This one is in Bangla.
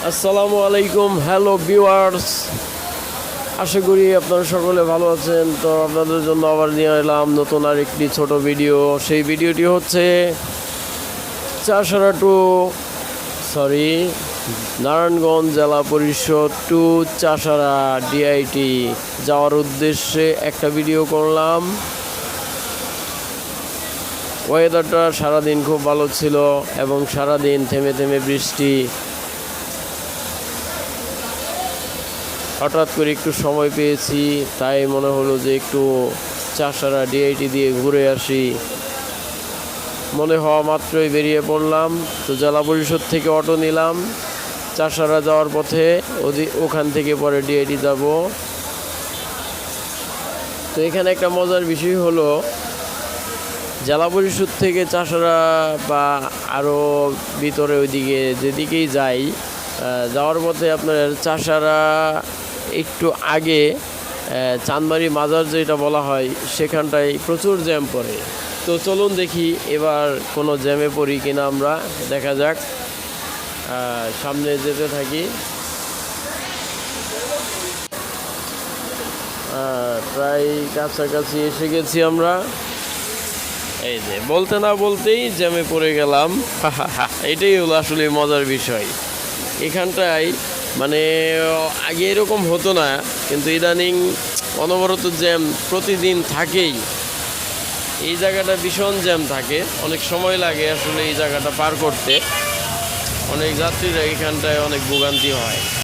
আসসালামু আলাইকুম, হ্যালো ভিউয়ার্স। আশা করি আপনারা সকলে ভালো আছেন। তো আপনাদের জন্য আবার নিয়ে এলাম নতুন আর একটি ছোট ভিডিও। সেই ভিডিওটি হচ্ছে চাষারা টু নারায়ণগঞ্জ জেলা পরিষদ টু চাষারা ডিআইটি যাওয়ার উদ্দেশ্যে একটা ভিডিও করলাম। ওয়েদারটা সারাদিন খুব ভালো ছিল এবং সারাদিন থেমে থেমে বৃষ্টি। হঠাৎ করে একটু সময় পেয়েছি, তাই মনে হলো যে একটু চাষারা ডিআইটি দিয়ে ঘুরে আসি। মনে হওয়া মাত্রই বেরিয়ে পড়লাম। তো জেলা পরিষদ থেকে অটো নিলাম, চাষারা যাওয়ার পথে ওখান থেকে পরে ডিআইটি যাব। তো এখানে একটা মজার বিষয় হলো, জেলা পরিষদ থেকে চাষারা বা আরও ভিতরে ওইদিকে যেদিকেই যাই, যাওয়ার পথে আপনার চাষারা একটু আগে চাঁদমারি মাজার যেটা বলা হয়, সেখানটায় প্রচুর জ্যাম পড়ে। তো চলুন দেখি এবার কোনো জ্যামে পড়ি কিনা আমরা, দেখা যাক। সামনে যেতে থাকি। প্রায় কাছাকাছি এসে গেছি আমরা। এই যে বলতে না বলতেই জ্যামে পড়ে গেলাম। এটাই হলো আসলে মজার বিষয় এখানটায়। মানে আগে এরকম হতো না, কিন্তু ইদানিং অনবরত জ্যাম প্রতিদিন থাকেই। এই জায়গাটা ভীষণ জ্যাম থাকে, অনেক সময় লাগে আসলে এই জায়গাটা পার করতে। অনেক যাত্রীরা এখানটায় অনেক ভোগান্তি হয়।